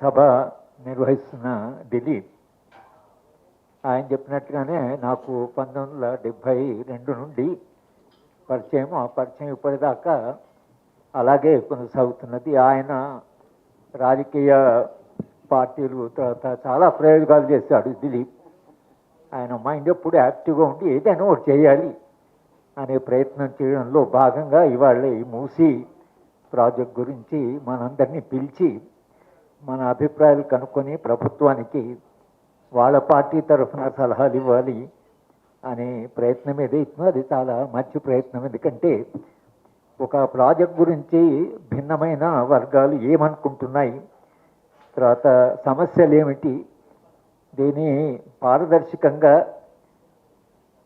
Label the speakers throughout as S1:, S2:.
S1: సభ నిర్వహిస్తున్న దిలీప్ ఆయన చెప్పినట్టుగానే నాకు 1972 నుండి పరిచయం. ఆ పరిచయం ఇప్పటిదాకా అలాగే కొనసాగుతున్నది. ఆయన రాజకీయ పార్టీలు తర్వాత చాలా ప్రయోగాలు చేశాడు దిలీప్. ఆయన మైండ్ ఎప్పుడు యాక్టివ్గా ఉండి ఏదైనా ఒకటి చేయాలి అనే ప్రయత్నం చేయడంలో భాగంగా ఇవాళ ఈ మూసీ ప్రాజెక్ట్ గురించి మనందరినీ పిలిచి మన అభిప్రాయాలు కనుక్కొని ప్రభుత్వానికి వాళ్ళ పార్టీ తరఫున సలహాలు ఇవ్వాలి అనే ప్రయత్నం ఏదైతుందో అది చాలా మంచి ప్రయత్నం. ఎందుకంటే ఒక ప్రాజెక్ట్ గురించి భిన్నమైన వర్గాలు ఏమనుకుంటున్నాయి, తర్వాత సమస్యలు ఏమిటి, దీన్ని పారదర్శకంగా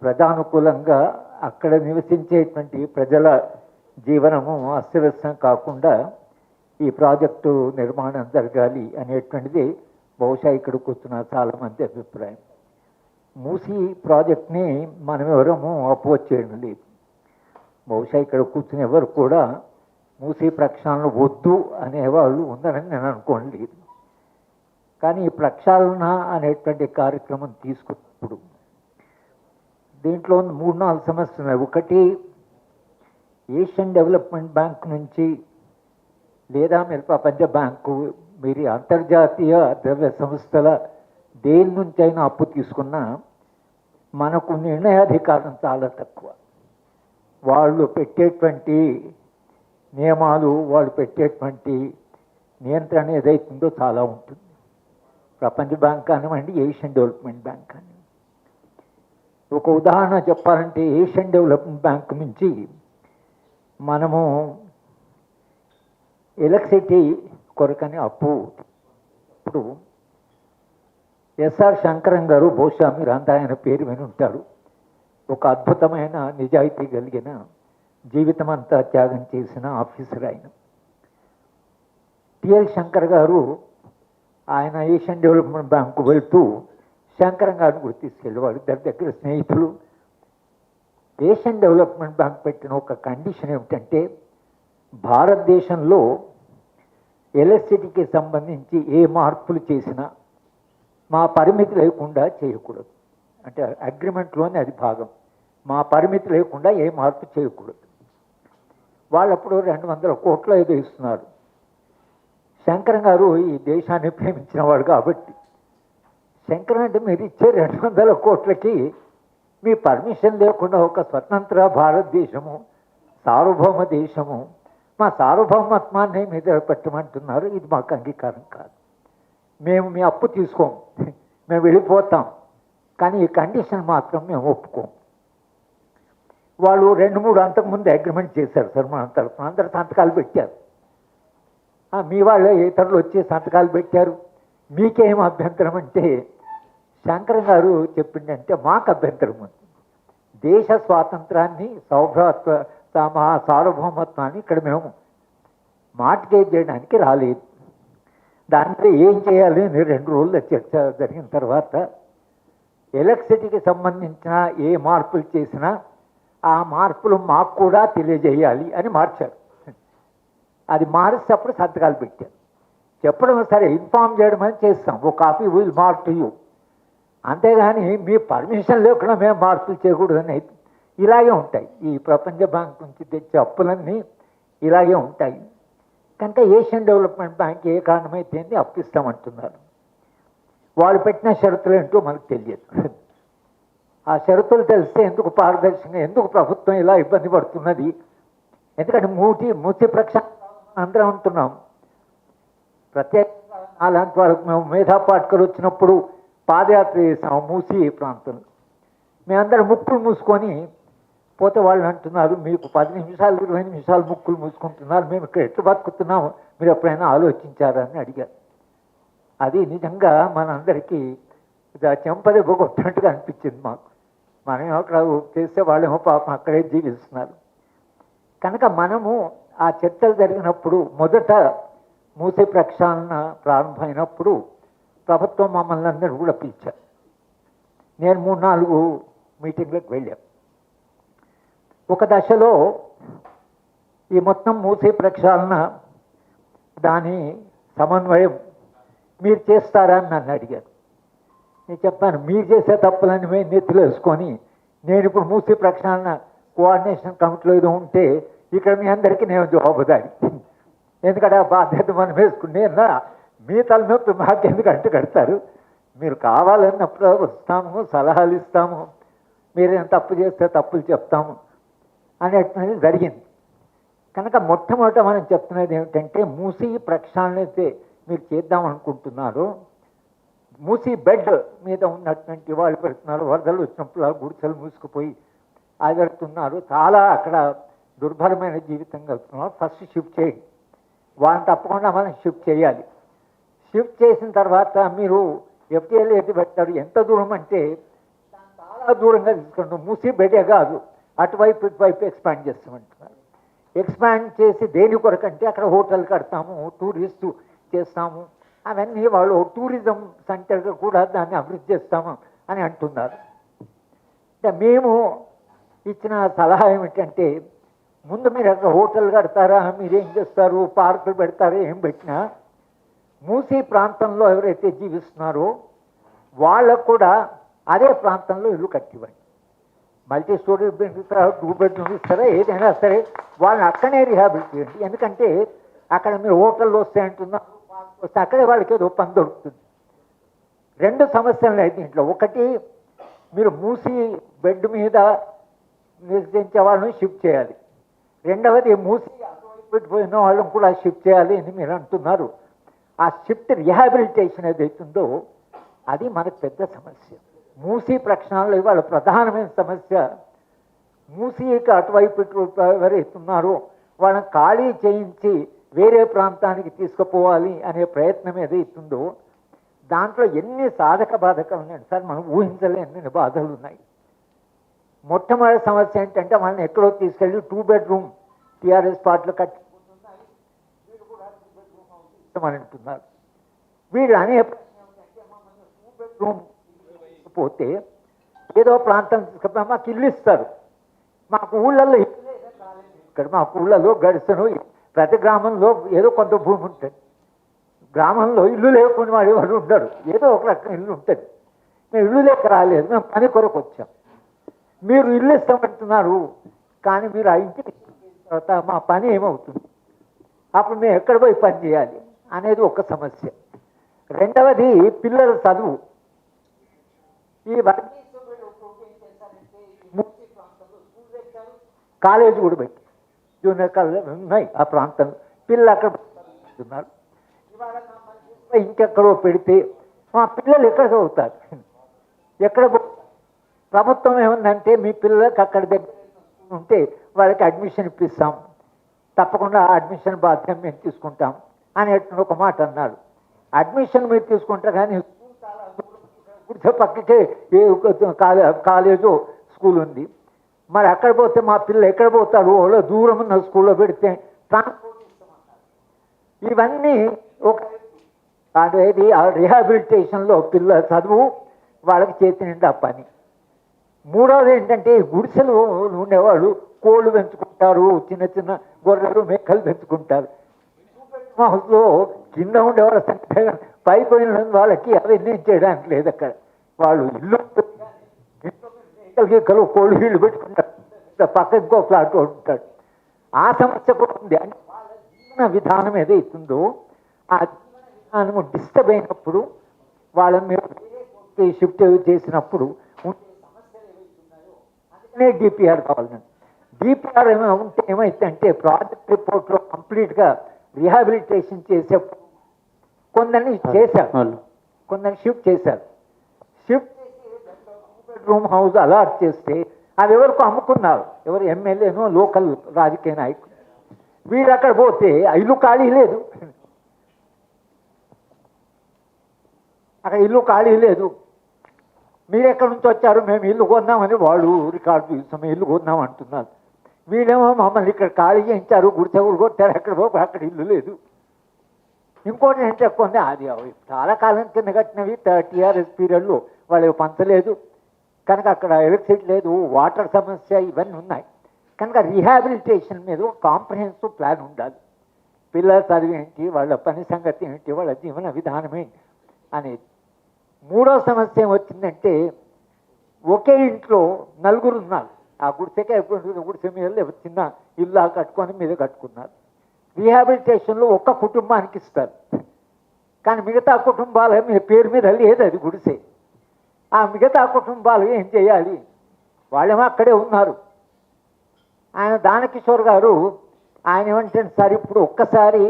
S1: ప్రజానుకూలంగా అక్కడ నివసించేటువంటి ప్రజల జీవనము అస్తవ్యస్తం కాకుండా ఈ ప్రాజెక్టు నిర్మాణం జరగాలి అనేటువంటిది బహుశా ఇక్కడ కూర్చున్న చాలామంది అభిప్రాయం. మూసీ ప్రాజెక్ట్ని మనం ఎవరము అపోజ్ చేయడం లేదు. బహుశా ఇక్కడ కూర్చుని ఎవరు కూడా మూసీ ప్రక్షాళన వద్దు అనేవాళ్ళు ఉందని నేను అనుకోవడం లేదు. కానీ ఈ ప్రక్షాళన అనేటువంటి కార్యక్రమం తీసుకున్నప్పుడు దీంట్లో 3-4 సమస్యలు ఉన్నాయి. ఒకటి, ఏషియన్ డెవలప్మెంట్ బ్యాంక్ నుంచి లేదా మీరు ప్రపంచ బ్యాంకు, మీరు అంతర్జాతీయ ద్రవ్య సంస్థల దేని నుంచి అయినా అప్పు తీసుకున్నా మనకు నిర్ణయాధికారం చాలా తక్కువ. వాళ్ళు పెట్టేటువంటి నియమాలు, వాళ్ళు పెట్టేటువంటి నియంత్రణ ఏదైతుందో చాలా ఉంటుంది. ప్రపంచ బ్యాంక్ కానివ్వండి, ఏషియన్ డెవలప్మెంట్ బ్యాంక్ కానివ్వండి. ఒక ఉదాహరణ చెప్పాలంటే ఏషియన్ డెవలప్మెంట్ బ్యాంక్ నుంచి మనము ఎలక్ట్రిసిటీ కొరకని అప్పు, ఇప్పుడు ఎస్ఆర్ శంకరం గారు, బహుశా మీరు అంతా ఆయన పేరు విని ఉంటారు. ఒక అద్భుతమైన నిజాయితీ కలిగిన జీవితం అంతా త్యాగం చేసిన ఆఫీసర్ ఆయన. టిఎల్ శంకర్ గారు ఆయన ఏషియన్ డెవలప్మెంట్ బ్యాంకు వెళ్తూ శంకరం గారిని కూడా తీసుకెళ్ళేవాడు. ఇద్దరి దగ్గర స్నేహితులు. ఏషియన్ డెవలప్మెంట్ బ్యాంక్ పెట్టిన ఒక కండిషన్ ఏమిటంటే భారతదేశంలో ఎలక్ట్రిసిటీకి సంబంధించి ఏ మార్పులు చేసినా మా పరిమితి లేకుండా చేయకూడదు. అంటే అగ్రిమెంట్లోనే అది భాగం. మా పరిమితి లేకుండా ఏ మార్పు చేయకూడదు. వాళ్ళప్పుడు 200 కోట్లు ఏదో ఇస్తున్నారు. శంకరం గారు ఈ దేశాన్ని ప్రేమించిన వాడు కాబట్టి, శంకరం అంటే మీరు ఇచ్చే 200 కోట్లకి మీ పర్మిషన్ లేకుండా ఒక స్వతంత్ర భారతదేశము, సార్వభౌమ దేశము, మా సార్వభౌమత్వాన్ని మీద పెట్టమంటున్నారు. ఇది మాకు అంగీకారం కాదు. మేము మీ అప్పు తీసుకోం, మేము వెళ్ళిపోతాం, కానీ ఈ కండిషన్ మాత్రం మేము ఒప్పుకోం. వాళ్ళు 2-3 అంతకుముందు అగ్రిమెంట్ చేశారు సార్ మన తరఫున. అందరు సంతకాలు పెట్టారు. మీ వాళ్ళు ఇతరులు వచ్చి సంతకాలు పెట్టారు. మీకేం అభ్యంతరం అంటే శంకరం గారు చెప్పిందంటే మాకు అభ్యంతరం ఉంది. దేశ స్వాతంత్రాన్ని, సార్వభౌమత్వాన్ని ఇక్కడ మేము మార్టిగేజ్ చేయడానికి రాలేదు. దాంట్లో ఏం చేయాలి అని 2 రోజుల చర్చ జరిగిన తర్వాత ఎలక్ట్రిసిటీకి సంబంధించిన ఏ మార్పులు చేసినా ఆ మార్పులు మాకు కూడా తెలియజేయాలి అని మార్చారు. అది మారిస్తేప్పుడు సంతకాలు పెట్టారు. చెప్పడం సరే, ఇన్ఫార్మ్ చేయడం అని చేస్తాం, ఓ copy will mark to you, అంతేగాని మీ పర్మిషన్ లేకుండా మేము మార్పులు చేయకూడదని. ఇలాగే ఉంటాయి ఈ ప్రపంచ బ్యాంక్ నుంచి తెచ్చే అప్పులన్నీ ఇలాగే ఉంటాయి. కనుక ఏషియన్ డెవలప్మెంట్ బ్యాంక్ ఏ కారణమైతే అప్పిస్తామంటున్నారు. వాళ్ళు పెట్టిన షరతులు ఏంటో మనకు తెలియదు. ఆ షరతులు తెలిస్తే ఎందుకు పారదర్శకంగా, ఎందుకు ప్రభుత్వం ఇలా ఇబ్బంది పడుతున్నది? ఎందుకంటే మూసి ప్రక్షాళన అందరం అంటున్నాం. ప్రత్యేక అలాంటి వాళ్ళకు మేము మేధా పాట్కర్ వచ్చినప్పుడు పాదయాత్ర చేసాము మూసి ప్రాంతంలో. మేమందరం ముక్కులు మూసుకొని పోతే వాళ్ళు అంటున్నారు, మీకు 10 నిమిషాలు 20 నిమిషాలు ముక్కులు మూసుకుంటున్నారు, మేము ఇక్కడ ఎట్లా బతుకుతున్నాము, మీరు ఎప్పుడైనా ఆలోచించారని అడిగారు. అది నిజంగా మనందరికీ చెంపదెబ్బ కొట్టినట్టుగా అనిపించింది మాకు. మనం అక్కడ చేస్తే వాళ్ళేమో పాపం అక్కడే జీవిస్తున్నారు. కనుక మనము ఆ చర్చలు జరిగినప్పుడు మొదట మూసీ ప్రక్షాళన ప్రారంభమైనప్పుడు ప్రభుత్వం మమ్మల్ని అందరూ కూడా పిలిచారు. నేను 3-4 మీటింగ్లకు వెళ్ళాను. ఒక దశలో ఈ మొత్తం మూసీ ప్రక్షాళన దాని సమన్వయం మీరు చేస్తారా అని నన్ను అడిగారు. నేను చెప్పాను, మీరు చేసే తప్పులని మేము నెత్తిలో వేసుకొని నేను ఇప్పుడు మూసీ ప్రక్షాళన కోఆర్డినేషన్ కమిటీలో ఏదో ఉంటే ఇక్కడ మీ అందరికీ నేను జవాబుదారి. ఎందుకంటే ఆ బాధ్యత మనం వేసుకుని మీ తలనొప్పి మాకెందుకు అంటూ కడతారు. మీరు కావాలన్నప్పుడు వస్తాము, సలహాలు ఇస్తాము, మీరేం తప్పు చేస్తే తప్పులు చెప్తాము అనేటువంటిది జరిగింది. కనుక మొట్టమొదట మనం చెప్తున్నది ఏమిటంటే, మూసీ ప్రక్షాళన అయితే మీరు చేద్దాం అనుకుంటున్నారు, మూసీ బెడ్ మీద ఉన్నటువంటి వాళ్ళు పెడుతున్నారు, వరదలు వచ్చినప్పుడు గుడిసెలు మూసుకుపోయి ఆగడుతున్నారు, చాలా అక్కడ దుర్భరమైన జీవితం కలుగుతున్నారు, ఫస్ట్ షిఫ్ట్ చేయండి. వాళ్ళని తప్పకుండా మనం షిఫ్ట్ చేయాలి. షిఫ్ట్ చేసిన తర్వాత మీరు ఎఫ్టీఎల్ ఎటు పెట్టారు, ఎంత దూరం అంటే చాలా దూరంగా తీసుకుంటాం. మూసీ బెడే కాదు, అటువైపు ఇటువైపు ఎక్స్పాండ్ చేస్తామంటున్నారు. ఎక్స్పాండ్ చేసి దేని కొరకంటే అక్కడ హోటల్ కడతాము, టూరిస్టు చేస్తాము, అవన్నీ వాళ్ళు టూరిజం సెంటర్గా కూడా దాన్ని అభివృద్ధి చేస్తాము అని అంటున్నారు. అంటే మేము ఇచ్చిన సలహా ఏమిటంటే, ముందు మీరు అక్కడ హోటల్ కడతారా, మీరేం చేస్తారు, పార్కులు పెడతారా, ఏం పెట్టినా మూసీ ప్రాంతంలో ఎవరైతే జీవిస్తున్నారో వాళ్ళకు కూడా అదే ప్రాంతంలో ఇల్లు కట్టివ్వండి. మల్టీ స్టోరీ ఇస్తారా, 2 బెడ్రూమ్ ఇస్తారా, ఏదైనా సరే వాళ్ళని అక్కడనే రిహాబిలిట్ చేయండి. ఎందుకంటే అక్కడ మీరు హోటల్లో వస్తే అంటున్నా వస్తే అక్కడే వాళ్ళకి ఏదో పని దొరుకుతుంది. 2 సమస్యలు అయితే దీంట్లో. ఒకటి, మీరు మూసీ బెడ్ మీద నివసించే వాళ్ళని షిఫ్ట్ చేయాలి. రెండవది, మూసీ పెట్టిపోయిన వాళ్ళని కూడా షిఫ్ట్ చేయాలి అని మీరు అంటున్నారు. ఆ షిఫ్ట్ రిహాబిలిటేషన్ ఏదైతుందో అది మనకు పెద్ద సమస్య. మూసీ ప్రక్షాళనలో ఇవాళ ప్రధానమైన సమస్య, మూసీకి అటువైపు ఎవరైతున్నారో వాళ్ళని ఖాళీ చేయించి వేరే ప్రాంతానికి తీసుకుపోవాలి అనే ప్రయత్నం ఏదైతుందో దాంట్లో ఎన్ని సాధక బాధకాలు ఉన్నాయి సార్, మనం ఊహించలేని బాధలు ఉన్నాయి. మొట్టమొదటి సమస్య ఏంటంటే, వాళ్ళని ఎక్కడో తీసుకెళ్ళి 2 బెడ్రూమ్ టీఆర్ఎస్ పార్టీలు కట్టిపోతున్నాయి, వీళ్ళు కూడా 2 బెడ్రూమ్ అని అంటున్నారు. వీళ్ళు అనే 2 బెడ్రూమ్ పోతే ఏదో ప్రాంతం తీసుకుపోయి మాకు ఇల్లు ఇస్తారు. మాకు ఊళ్ళల్లో ఇక్కడ మాకు ఊళ్ళలో గడుస్తును ప్రతి గ్రామంలో ఏదో కొంత భూమి ఉంటుంది. గ్రామంలో ఇల్లు లేకుండా వాడు ఎవరు ఉండరు, ఏదో ఒక రకం ఇల్లు ఉంటుంది. మేము ఇల్లు లేక రాలేదు, మేము పని కొరకు వచ్చాం. మీరు ఇల్లు ఇస్తామంటున్నారు, కానీ మీరు ఆ ఇంటికి తర్వాత మా పని ఏమవుతుంది, అప్పుడు మేము ఎక్కడ పోయి పని చేయాలి అనేది ఒక సమస్య. రెండవది, పిల్లల చదువు. ఈ కాలేజీ కూడా పెట్టి జూనియర్ కాలేజ్ ఉన్నాయి ఆ ప్రాంతంలో, పిల్లలు అక్కడ పెడుతున్నారు. ఇంకెక్కడో పెడితే మా పిల్లలు ఎక్కడ చదువుతారు, ఎక్కడ ప్రభుత్వం ఏముందంటే మీ పిల్లలకి అక్కడ దగ్గర ఉంటే వాళ్ళకి అడ్మిషన్ ఇప్పిస్తాం, తప్పకుండా అడ్మిషన్ బాధ్యత మేము తీసుకుంటాం అనేటువంటి ఒక మాట అన్నాడు. అడ్మిషన్ మీరు తీసుకుంటారు కానీ పక్కకే ఏ కాలేజో స్కూల్ ఉంది, మరి అక్కడ పోతే మా పిల్లలు ఎక్కడ పోతారు, వాళ్ళు దూరం ఉన్న స్కూల్లో పెడితే ట్రాన్స్పోర్ట్ ఇస్తామన్నారు. ఇవన్నీ ఒక అనేది రిహాబిలిటేషన్లో పిల్లల చదువు, వాళ్ళకి చేతి నిండా పని. మూడవది ఏంటంటే, గుడిసెలు ఉండేవాళ్ళు కోళ్ళు పెంచుకుంటారు, చిన్న చిన్న గొర్రెలు మేకలు పెంచుకుంటారు. హౌస్లో కింద ఉండేవాళ్ళ సంఖ్య పైపోయిన వాళ్ళకి అవన్నీ చేయడానికి లేదు. అక్కడ వాళ్ళు ఇల్లు మేకలు కోళ్ళు వీళ్ళు పెట్టుకుంటారు, పక్క ఇంకో ఫ్లాట్ ఉంటాడు. ఆ సమస్య కూడా ఉంది. అంటే వాళ్ళ జీవన విధానం ఏదైతుందో ఆ జీవన విధానము డిస్టర్బ్ అయినప్పుడు వాళ్ళని మీరు షిఫ్ట్ చేసినప్పుడు డిపిఆర్ కావాలండి. డిపిఆర్ ఉంటే ఏమైతే అంటే, ప్రాజెక్ట్ రిపోర్ట్లో కంప్లీట్గా రిహాబిలిటేషన్ చేసేప్పుడు కొందరిని చేశారు, కొందరిని షిఫ్ట్ చేశారు. షిఫ్ట్ చేసి రూమ్ హౌస్ అలాట్ చేస్తే అది ఎవరికో అమ్ముకున్నారు, ఎవరు ఎమ్మెల్యేనో లోకల్ రాజకీయ నాయకులు. వీళ్ళు అక్కడ పోతే ఇల్లు ఖాళీ లేదు, అక్కడ ఇల్లు ఖాళీ లేదు. మీరు ఎక్కడి నుంచి వచ్చారు, మేము ఇల్లు కొన్నామని వాళ్ళు రికార్డు చూస్తాం, ఇల్లు కొన్నాం అంటున్నారు. వీళ్ళేమో మమ్మల్ని ఇక్కడ ఖాళీ చేయించారు, గుడిసెగుడు కొట్టారు, ఎక్కడ పోయి అక్కడ ఇల్లు లేదు. ఇంకోటి ఏంటి కొంది, అది చాలా కాలం కింద కట్టినవి టీఆర్ఎస్ పీరియడ్లో వాళ్ళు పంచలేదు కనుక అక్కడ ఎలక్ట్రిసిటీ లేదు, వాటర్ సమస్య ఇవన్నీ ఉన్నాయి. కనుక రీహాబిలిటేషన్ మీద కాంప్రహెన్సివ్ ప్లాన్ ఉండాలి. పిల్లల చదువు ఏంటి, వాళ్ళ పని సంగతి ఏంటి, వాళ్ళ జీవన విధానం ఏంటి, అనేది. మూడో సమస్య ఏమొచ్చిందంటే ఒకే ఇంట్లో నలుగురు ఉన్నారు. ఆ గుడిసెకే గుడిసె మీద చిన్న ఇల్లు కట్టుకొని మీద కట్టుకున్నారు. రీహాబిలిటేషన్లో ఒక్క కుటుంబానికి ఇస్తారు, కానీ మిగతా కుటుంబాల మీ పేరు మీద లేదు అది గుడిసె. ఆ మిగతా కుటుంబాలు ఏం చేయాలి? వాళ్ళేమో అక్కడే ఉన్నారు. ఆయన దానకిషోర్ గారు ఆయన ఏమంటే సార్ ఇప్పుడు ఒక్కసారి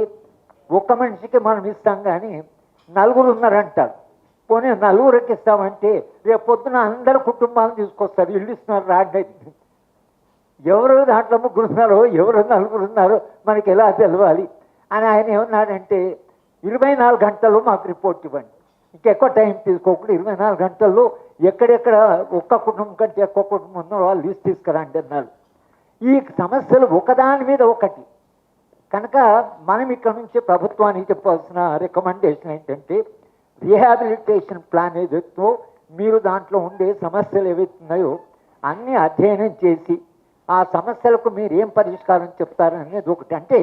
S1: ఒక్క మనిషికి మనం ఇస్తాం, కానీ నలుగురు ఉన్నారంటారు. పోనీ నలుగురికి ఇస్తామంటే రేపు పొద్దున అందరు కుటుంబాలను తీసుకొస్తారు, ఇల్లు ఇస్తున్నారు రాండి. ఎవరు దాంట్లో ముగ్గురు ఉన్నారో ఎవరు నలుగురు ఉన్నారో మనకి ఎలా తెలవాలి అని ఆయన ఏమన్నాడంటే 24 గంటల్లో మాకు రిపోర్ట్ ఇవ్వండి, ఇంకెక్కువ టైం తీసుకోకుండా 24 గంటల్లో ఎక్కడెక్కడ ఒక్క కుటుంబం కంటే ఎక్కువ కుటుంబం ఉన్నారో వాళ్ళు లిస్ట్ తీసుకురండి అన్నారు. ఈ సమస్యలు ఒకదాని మీద ఒకటి కనుక మనం ఇక్కడ నుంచి ప్రభుత్వానికి చెప్పాల్సిన రికమెండేషన్ ఏంటంటే రీహాబిలిటేషన్ ప్లాన్ ఏదైతే మీరు దాంట్లో ఉండే సమస్యలు ఏవైతున్నాయో అన్నీ అధ్యయనం చేసి ఆ సమస్యలకు మీరు ఏం పరిష్కారం చెప్తారనేది ఒకటి. అంటే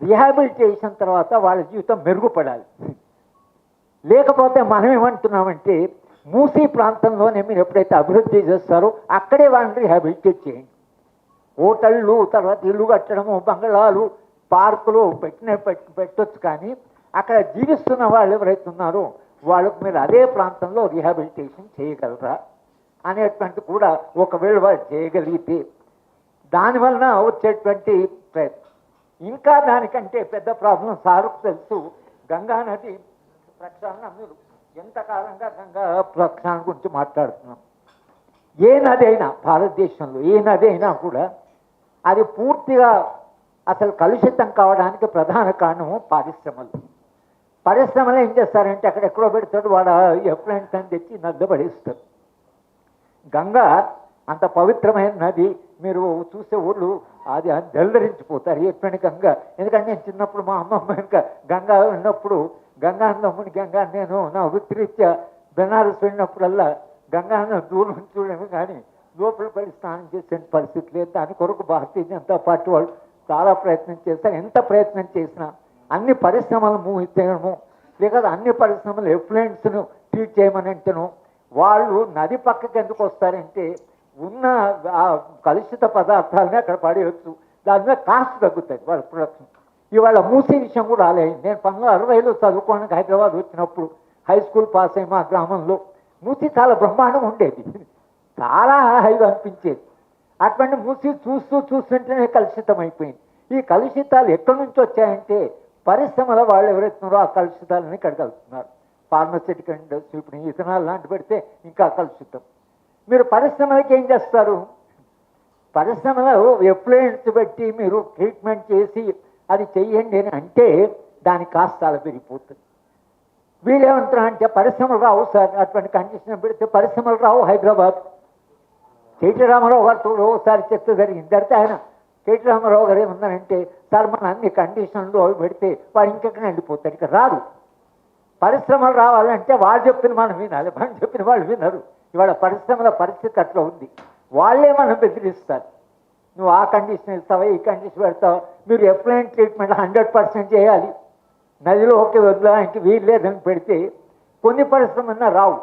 S1: రీహాబిలిటేషన్ తర్వాత వాళ్ళ జీవితం మెరుగుపడాలి. లేకపోతే మనం ఏమంటున్నామంటే మూసీ ప్రాంతంలోనే మీరు ఎప్పుడైతే అభివృద్ధి చేస్తారో అక్కడే వాళ్ళని రీహాబిలిటేట్ చేయండి. హోటళ్ళు, తర్వాత ఇల్లు కట్టడము, బంగళాలు, పార్కులు పెట్టొచ్చు, కానీ అక్కడ జీవిస్తున్న వాళ్ళు ఎవరైతే ఉన్నారో వాళ్ళకు మీరు అదే ప్రాంతంలో రీహాబిలిటేషన్ చేయగలరా అనేటువంటి కూడా ఒకవేళ వాళ్ళు చేయగలిగితే దానివలన వచ్చేటువంటి ప్రయత్నం. ఇంకా దానికంటే పెద్ద ప్రాబ్లం సారుకు తెలుసు, గంగా నది ప్రక్షాళన. మీరు ఎంతకాలంగా గంగా ప్రక్షాళన గురించి మాట్లాడుతున్నాం. ఏ నది అయినా భారతదేశంలో ఏ నది అయినా కూడా అది పూర్తిగా అసలు కలుషితం కావడానికి ప్రధాన కారణము పరిశ్రమలు. పరిశ్రమలు ఏం చేస్తారంటే అక్కడ ఎక్కడో పెడతాడు వాడు ఎఫ్లెంట్స్ అని తెచ్చి నది పడేస్తారు. గంగా అంత పవిత్రమైన నది, మీరు చూసే ఊళ్ళు అది జల్దరించిపోతారు ఎటువంటి గంగా. ఎందుకంటే నేను చిన్నప్పుడు మా అమ్మమ్మ ఇంకా గంగా ఉన్నప్పుడు గంగానమ్మని నేను నా వృత్తిరీత్యా బెనారస్ వెళ్ళినప్పుడల్లా గంగాన్న దూరం చూడము, కానీ లోపల పడి స్నానం చేసే పరిస్థితి లేదు. దాని కొరకు భారతీయ జనతా పార్టీ వాళ్ళు చాలా ప్రయత్నం చేస్తారు. ఎంత ప్రయత్నం చేసినా అన్ని పరిశ్రమలు మూవ్ చేయడము, లేక అన్ని పరిశ్రమలు ఎఫ్లెంట్స్ను ట్రీట్ చేయమని అంటేను వాళ్ళు నది పక్కకి ఎందుకు వస్తారంటే ఉన్న ఆ కలుషిత పదార్థాలని అక్కడ పడేయచ్చు, దాని మీద కాస్ట్ తగ్గుతుంది వాళ్ళ ప్రొడక్షన్. ఇవాళ మూసీ విషయం కూడా ఆలయం. నేను 1960లో చదువుకోవడానికి హైదరాబాద్ వచ్చినప్పుడు హై స్కూల్ పాస్ అయ్యి మా గ్రామంలో మూసీ చాలా బ్రహ్మాండం ఉండేది, చాలా హైగా అనిపించేది. అటువంటి మూసీ చూస్తుంటేనే కలుషితం అయిపోయింది. ఈ కలుషితాలు ఎక్కడి నుంచి వచ్చాయంటే పరిశ్రమల వాళ్ళు ఎవరైతున్నారో ఆ కలుషితాలని ఇక్కడ కలుపుతున్నారు. ఫార్మస్యూటికల్ ఇండస్ట్రీ, ఇప్పుడు ఇథనాల్ లాంటి పెడితే ఇంకా కలుషితం. మీరు పరిశ్రమలకి ఏం చేస్తారు? పరిశ్రమలో ఎఫ్లూయెంట్స్ పెట్టి మీరు ట్రీట్మెంట్ చేసి అది చెయ్యండి అని అంటే దాని కాస్ట్ చాలా పెరిగిపోతుంది. వీళ్ళేమంటారు అంటే పరిశ్రమలు రావు సార్, అటువంటి కండిషన్ పెడితే పరిశ్రమలు రావు హైదరాబాద్. కేటీ రామారావు గారితో ఒకసారి చెప్తే జరిగింది. అంటే ఆయన కేటీ రామారావు గారు ఏమన్నారంటే సార్ మన అన్ని కండిషన్లు అవి పెడితే వాడు ఇంకెక్కడ వెళ్ళిపోతాడు, ఇక్కడ రాదు. పరిశ్రమలు రావాలంటే వాళ్ళు చెప్పిన మనం వినాలి, మనం చెప్పిన వాళ్ళు వినరు. ఇవాళ పరిశ్రమల పరిస్థితి అట్లా ఉంది. వాళ్ళే మనం బెదిరిస్తారు, నువ్వు ఆ కండిషన్ ఇస్తావా, ఈ కండిషన్ పెడతావా, మీరు ఎఫ్లైన్ ట్రీట్మెంట్ 100% చేయాలి, నదిలో ఒకే వదలడానికి వీలు లేదని పెడితే కొన్ని పరిశ్రమలు రావు.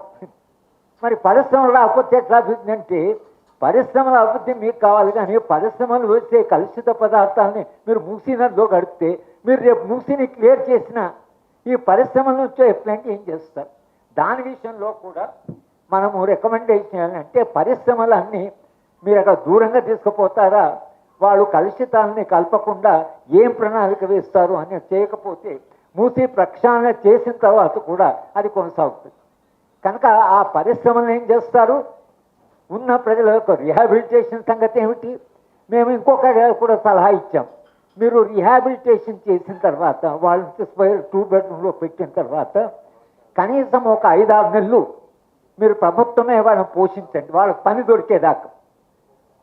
S1: మరి పరిశ్రమలు రాకపోతే ఎట్లా అభివృద్ధి అంటే పరిశ్రమల అభివృద్ధి మీకు కావాలి, కానీ పరిశ్రమలు వచ్చే కలుషిత పదార్థాలని మీరు మూసీ నదిలో గడిపితే మీరు రేపు మూసీని క్లియర్ చేసిన ఈ పరిశ్రమల నుంచో ఎఫ్లైన్కి ఏం చేస్తారు? దాని విషయంలో కూడా మనము రికమెండేషన్ చేయాలంటే పరిశ్రమలన్నీ మీరు అక్కడ దూరంగా తీసుకుపోతారా, వాళ్ళు కలుషితాలని కలపకుండా ఏం ప్రణాళిక వేస్తారు అని చేయకపోతే మూసీ ప్రక్షాళన చేసిన తర్వాత కూడా అది కొనసాగుతుంది. కనుక ఆ పరిశ్రమలు ఏం చేస్తారు? ఉన్న ప్రజల యొక్క రీహాబిలిటేషన్ సంగతి ఏమిటి? మేము ఇంకొక కూడా సలహా ఇచ్చాం, మీరు రీహాబిలిటేషన్ చేసిన తర్వాత వాళ్ళని 2 బెడ్రూమ్లో పెట్టిన తర్వాత కనీసం ఒక 5-6 నెలలు మీరు ప్రభుత్వమే వాళ్ళని పోషించండి, వాళ్ళకి పని దొరికేదాకా.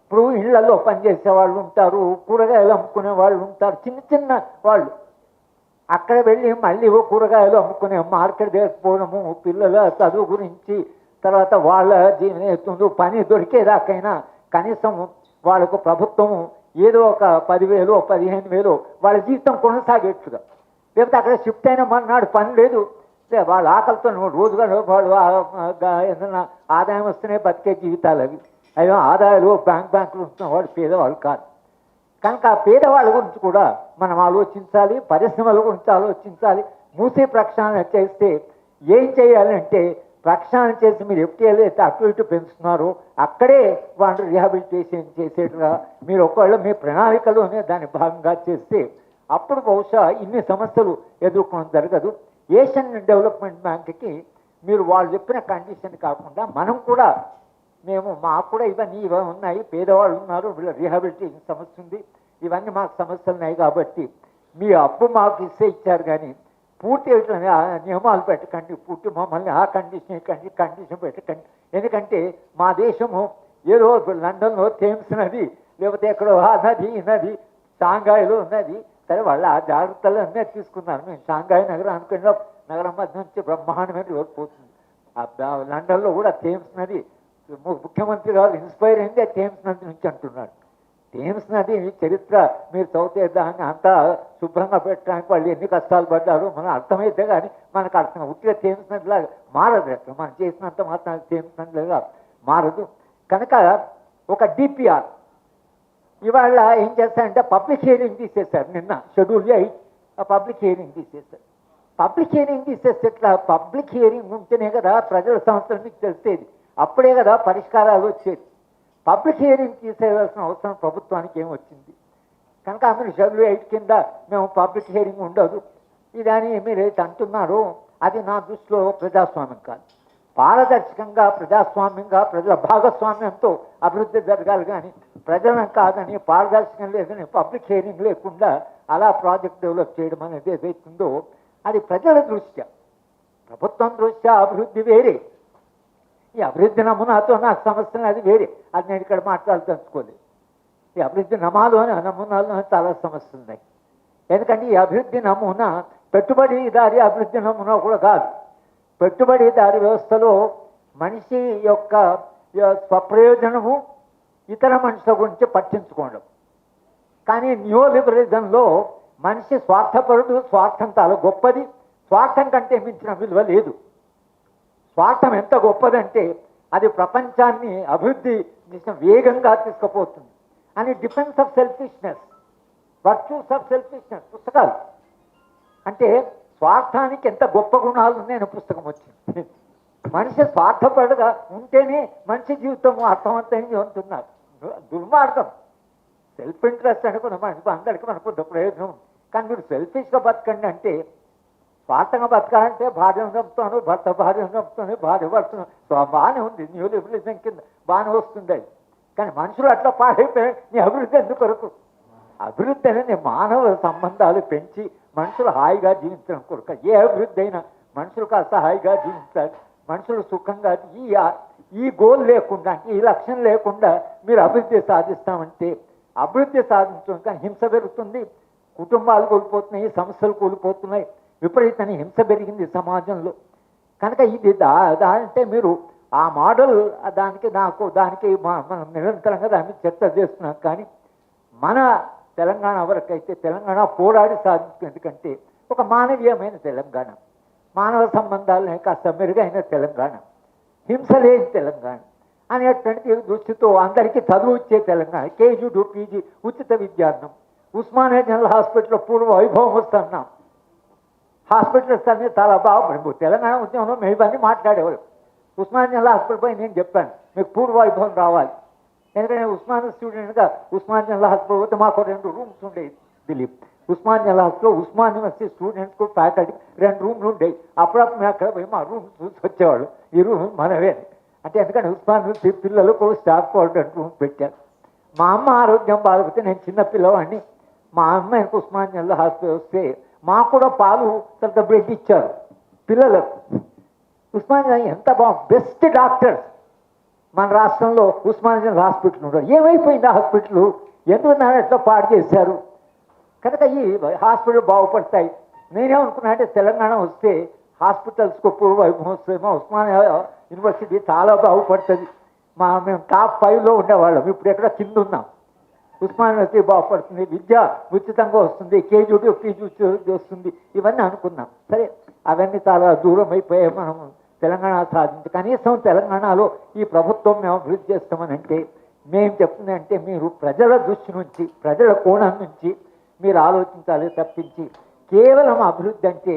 S1: ఇప్పుడు ఇళ్లలో పనిచేసే వాళ్ళు ఉంటారు, కూరగాయలు అమ్ముకునే వాళ్ళు ఉంటారు, చిన్న చిన్న వాళ్ళు అక్కడ వెళ్ళి మళ్ళీ కూరగాయలు అమ్ముకునే మార్కెట్ దగ్గరపోవడము, పిల్లల చదువు గురించి, తర్వాత వాళ్ళ జీవనం పని దొరికేదాకైనా కనీసం వాళ్ళకు ప్రభుత్వం ఏదో ఒక 10,000 15,000 వాళ్ళ జీవితం కొనసాగేట్టుగా. లేకపోతే అక్కడ షిఫ్ట్ అయిన మన్నాడు పని లేదు, వాళ్ళ ఆకలితో రోజుగా వాళ్ళు ఏదైనా ఆదాయం వస్తేనే బతికే జీవితాలు అవి. అవి ఆదాయాలు బ్యాంకులు ఉంటున్న వాళ్ళు పేదవాళ్ళు కాదు. కనుక ఆ పేదవాళ్ళ గురించి కూడా మనం ఆలోచించాలి, పరిశ్రమల గురించి ఆలోచించాలి. మూసీ ప్రక్షాళన చేస్తే ఏం చేయాలంటే, ప్రక్షాళన చేసి మీరు ఎఫ్టీఎల్ అయితే అటు ఇటు పెంచుతున్నారో అక్కడే వాళ్ళు రీహాబిలిటేషన్ చేసేట్టుగా మీరు ఒకవేళ మీ ప్రణాళికలోనే దాన్ని భాగంగా చేస్తే అప్పుడు బహుశా ఇన్ని సమస్యలు ఎదుర్కోవడం జరగదు. ఏషియన్ డెవలప్మెంట్ బ్యాంక్కి మీరు వాళ్ళు చెప్పిన కండిషన్ కాకుండా మనం కూడా మాకు కూడా ఇవన్నీ ఉన్నాయి, పేదవాళ్ళు ఉన్నారు, వీళ్ళ రీహాబిలిటేషన్ సమస్య ఉంది, ఇవన్నీ మాకు సమస్యలు ఉన్నాయి కాబట్టి మీ అప్పు మాకు ఇచ్చారు కానీ పూర్తి నియమాలు పెట్టకండి, పూర్తి మమ్మల్ని ఆ కండిషన్ కండిషన్ పెట్టకండి. ఎందుకంటే మా దేశము ఏదో లండన్లో థేమ్స్ నది, లేకపోతే ఎక్కడో ఆ నది ఈ నది, షాంఘాయిలో ఉన్నది, సరే వాళ్ళు ఆ జాగ్రత్తలు అన్నీ తీసుకున్నారు. మేము షాంఘాయి నగరం మధ్య నుంచి బ్రహ్మాండమైన రోడ్డు పోతుంది. లండన్లో కూడా థేమ్స్ నది, ముఖ్యమంత్రి గారు ఇన్స్పైర్ అయింది థేమ్స్ నది నుంచి అంటున్నాడు. థేమ్స్ నది చరిత్ర మీరు చదివితే దాన్ని అంతా శుభ్రంగా పెట్టడానికి వాళ్ళు ఎన్ని కష్టాలు పడ్డారు మనం అర్థమైతే కానీ మనకు అర్థం. ఉట్టిగా థేమ్స్ నదిలాగా మారదు, అట్లా మనం చేసినంత మాత్రం థేమ్స్ నదిలాగా మారదు. కనుక ఒక డిపిఆర్ ఇవాళ ఏం చేస్తారంటే పబ్లిక్ హియరింగ్ తీసేశారు. నిన్న షెడ్యూల్ 8 పబ్లిక్ హియరింగ్ తీసేశారు. పబ్లిక్ హియరింగ్ తీసేస్తే ఇట్లా పబ్లిక్ హియరింగ్ ఉంటేనే కదా ప్రజల సమస్యల మీకు తెలిసేది, అప్పుడే కదా పరిష్కారాలు వచ్చేది. పబ్లిక్ హియరింగ్ తీసేయాల్సిన అవసరం ప్రభుత్వానికి ఏమొచ్చింది? కనుక మీరు షెడ్యూల్ 8 కింద మేము పబ్లిక్ హియరింగ్ ఉండదు ఇదని మీరు ఏది అంటున్నారో అది నా దృష్టిలో ప్రజాస్వామ్యం కాదు. పారదర్శకంగా ప్రజాస్వామ్యంగా ప్రజల భాగస్వామ్యంతో అభివృద్ధి జరగాలి కానీ ప్రజలను కాదని పారదర్శకం లేదని పబ్లిక్ హియరింగ్ లేకుండా అలా ప్రాజెక్ట్ డెవలప్ చేయడం అనేది ఏదైతుందో అది ప్రజల దృష్ట్యా, ప్రభుత్వం దృష్ట్యా అభివృద్ధి వేరే, ఈ అభివృద్ధి నమూనాతో నాకు సమస్యలు అది వేరే, అది నేను ఇక్కడ మాట్లాడదలుచుకోలేదు. ఈ అభివృద్ధి నమూనాలో చాలా సమస్యలు ఉన్నాయి. ఎందుకంటే ఈ అభివృద్ధి నమూనా పెట్టుబడిదారి అభివృద్ధి నమూనా కూడా కాదు. పెట్టుబడిదారి వ్యవస్థలో మనిషి యొక్క స్వప్రయోజనము ఇతర మనుషుల గురించి పట్టించుకోవడం. కానీ న్యూ లిబరలిజంలో మనిషి స్వార్థపరుడు, స్వార్థం చాలా గొప్పది, స్వార్థం కంటే మించిన విలువ లేదు. స్వార్థం ఎంత గొప్పదంటే అది ప్రపంచాన్ని అభివృద్ధి వేగంగా తీసుకుపోతుంది. అని defence of selfishness, virtues of selfishness పుస్తకాలు అంటే స్వార్థానికి ఎంత గొప్ప గుణాలు ఉన్నాయని పుస్తకం వచ్చింది. మనిషి స్వార్థపరుడుగా ఉంటేనే మనిషి జీవితం అర్థవంతంగా ఉంటున్నారు. దుర్మార్గం సెల్ఫ్ ఇంట్రెస్ట్ అనుకున్న మనిషి అందరికీ మనకు ప్రయోజనం. కానీ మీరు సెల్ఫిష్గా బతకండి అంటే, స్వార్థంగా బతకాలంటే భార్యను చంపుతాను, భర్త భార్యను చంపుతాను, భార్య భర్తను బాగానే ఉంది, న్యూ లిబరలిజం కింద బాగానే వస్తుంది. కానీ మనుషులు అట్లా పాడైపోయాయి. నీ అభివృద్ధి ఎందుకు కొరకు? అభివృద్ధి అనేది మానవ సంబంధాలు పెంచి మనుషులు హాయిగా జీవించడం కొరకు. ఏ అభివృద్ధి అయినా మనుషులు కాస్త హాయిగా జీవించాలి, మనుషులు సుఖంగా. ఈ గోల్ లేకుండా, ఈ లక్ష్యం లేకుండా మీరు అభివృద్ధి సాధిస్తామంటే అభివృద్ధి సాధించడం కానీ హింస పెరుగుతుంది, కుటుంబాలు కోల్పోతున్నాయి, సమస్యలు కోల్పోతున్నాయి, విపరీతమైన హింస పెరిగింది సమాజంలో. కనుక ఇది అంటే మీరు ఆ మోడల్ దానికి మనం నిరంతరంగా దాన్ని చర్చ చేస్తున్నాం. కానీ మన తెలంగాణ వరకైతే తెలంగాణ పోరాడి సాధించింది. ఎందుకంటే ఒక మానవీయమైన తెలంగాణ, మానవ సంబంధాలనే కాస్త మెరుగైన తెలంగాణ, హింస లేని తెలంగాణ అనేటువంటి దృష్టితో అందరికీ చదువు ఇచ్చే తెలంగాణ, కేజీ టు పీజీ ఉచిత విద్యార్థం, ఉస్మానియా జనరల్ హాస్పిటల్లో పూర్వ వైభవం వస్తున్నాం. హాస్పిటల్స్ అన్నీ చాలా బాగుపడి తెలంగాణ ఉద్యమంలో మేము ఇవన్నీ మాట్లాడేవాళ్ళు. ఉస్మానియా జనరల్ హాస్పిటల్ పోయి నేను చెప్పాను మీకు పూర్వ వైభవం రావాలి. ఎందుకంటే ఉస్మానియా స్టూడెంట్గా ఉస్మానియా జనరల్ హాస్పిటల్ పోతే మాకు 2 రూమ్స్ ఉండేవి. దిలీప్ ఉస్మానియా జనరల్ హాస్పిటల్లో ఉస్మానియా యూనివర్సిటీ స్టూడెంట్స్కు ఫ్యాకల్టీ 2 రూమ్లు ఉండేవి. అప్పుడప్పుడు మేము అక్కడ పోయి మా రూమ్ చూసి వచ్చేవాళ్ళు, ఈ రూమ్ మనవే అంటే. ఎందుకంటే ఉస్మానియా యూనివర్సిటీ పిల్లలకు స్టాఫ్ 2 రూమ్ పెట్టారు. మా అమ్మ ఆరోగ్యం బాధపోతే నేను చిన్న పిల్లవాడిని, మా అమ్మాయికి ఉస్మానియా జనరల్ హాస్పిటల్ వస్తే మాకు కూడా పాలు తర్వాత బ్రెడ్ ఇచ్చారు పిల్లలకు. ఉస్మానియా ఎంత బాగుంది, బెస్ట్ డాక్టర్స్ మన రాష్ట్రంలో ఉస్మానియా జనరల్ హాస్పిటల్ ఉండదు. ఏమైపోయింది ఆ హాస్పిటల్? ఎందుకు నన్ను ఎట్లా పాడు చేశారు? కనుక ఈ హాస్పిటల్ బాగుపడతాయి. నేనేమనుకున్నా అంటే తెలంగాణ వస్తే హాస్పిటల్స్కు పూర్వ వైభవం వస్తుందేమో, ఉస్మానియా యూనివర్సిటీ చాలా బాగుపడుతుంది. మేము టాప్ 5లో ఉండేవాళ్ళం, ఇప్పుడు ఎక్కడ కింద ఉన్నాం. ఉస్మానియా యూనివర్సిటీ బాగుపడుతుంది, విద్య ఉచితంగా వస్తుంది, కేజీ టు పీజీ వస్తుంది, ఇవన్నీ అనుకున్నాం. సరే అవన్నీ చాలా దూరం అయిపోయాయి. మనం తెలంగాణ సాధించి కనీసం తెలంగాణలో ఈ ప్రభుత్వం మేము అభివృద్ధి చేస్తామని అంటే మేము చెప్తుందంటే మీరు ప్రజల దృష్టి నుంచి ప్రజల కోణం నుంచి మీరు ఆలోచించాలి తప్పించి కేవలం అభివృద్ధి అంటే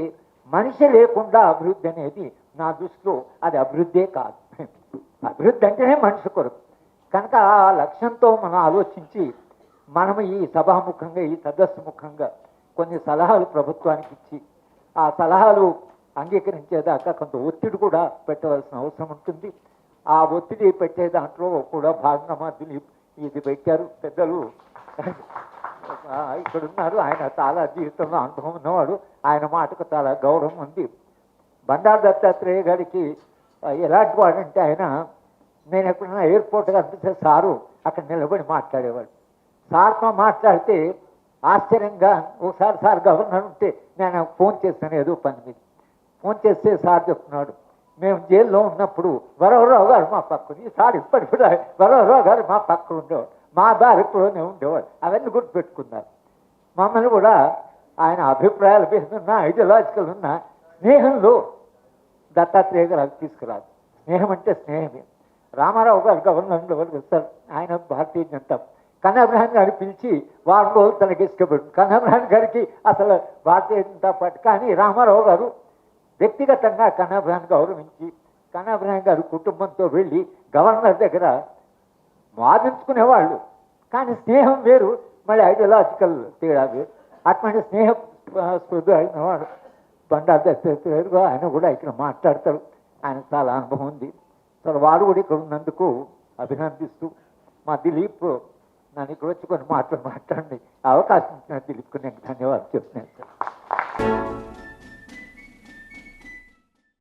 S1: మనిషి లేకుండా అభివృద్ధి అనేది నా దృష్టిలో అది అభివృద్ధే కాదు. అభివృద్ధి అంటేనే మనిషి కొరకు. కనుక ఆ లక్ష్యంతో మనం ఆలోచించి మనం ఈ సభాముఖంగా ఈ సదస్సు ముఖంగా కొన్ని సలహాలు ప్రభుత్వానికి ఇచ్చి ఆ సలహాలు అంగీకరించేదాకా కొంత ఒత్తిడి కూడా పెట్టవలసిన అవసరం ఉంటుంది. ఆ ఒత్తిడి పెట్టే దాంట్లో కూడా భాగంగా మా దిలీప్ ఇది పెట్టారు. పెద్దలు ఇక్కడ ఉన్నారు, ఆయన చాలా జీవితంలో అనుభవం ఉన్నవాడు, ఆయన మాటకు చాలా గౌరవం ఉంది. బండారు దత్తాత్రేయ గారికి ఎలాంటి వాడంటే ఆయన నేను ఎప్పుడైనా ఎయిర్పోర్ట్గా అనిపిస్తే సారు అక్కడ నిలబడి మాట్లాడేవాడు. సార్తో మాట్లాడితే ఆశ్చర్యంగా ఒకసారి సార్ గవర్నర్ ఉంటే నేను ఫోన్ చేస్తాను ఏదో పని మీద. ఫోన్ చేస్తే సార్ చెప్తున్నాడు మేము జైల్లో ఉన్నప్పుడు వరవరావు గారు మా పక్కన, ఈసారి ఇప్పటి కూడా వరవరావు గారు మా పక్కన ఉండేవాడు, మా దారిలోనే ఉండేవాడు. అవన్నీ గుర్తుపెట్టుకున్నారు. మమ్మల్ని కూడా ఆయన అభిప్రాయాలు పేరున్న ఐడియాలజికల్ ఉన్న స్నేహంలో దత్తాత్రేయ గారు అవి తీసుకురాదు. స్నేహం అంటే స్నేహమే. రామారావు గారు గవర్నర్ ఉండేవారు సార్, ఆయన భారతీయ జనతా కన్నబ్రహన్ గారిని పిలిచి వారం రోజులు తనకి ఇష్టపడు. కన్నబ్రహన్ గారికి అసలు భారతీయ జనతా పార్టీ, కానీ రామారావు గారు వ్యక్తిగతంగా కన్నబ్రహన్ గౌరవించి కన్నబ్రహన్ గారు కుటుంబంతో వెళ్ళి గవర్నర్ దగ్గర వాదించుకునేవాళ్ళు. కానీ స్నేహం వేరు, మళ్ళీ ఐడియాలజికల్ తేడా వేరు. అటువంటి స్నేహ స్పృహ అయినవాడు బండారు దత్తాత్రేయ. ఆయన కూడా ఇక్కడ మాట్లాడతారు, ఆయన చాలా అనుభవం ఉంది. అసలు వారు కూడా ఇక్కడ ఉన్నందుకు అభినందిస్తూ మా దిలీప్ నన్ను ఇక్కడ వచ్చి కొన్ని మాట్లాడండి అవకాశం ఇచ్చిన దిలీప్కు నేను ధన్యవాదాలు చెప్తున్నాను సార్.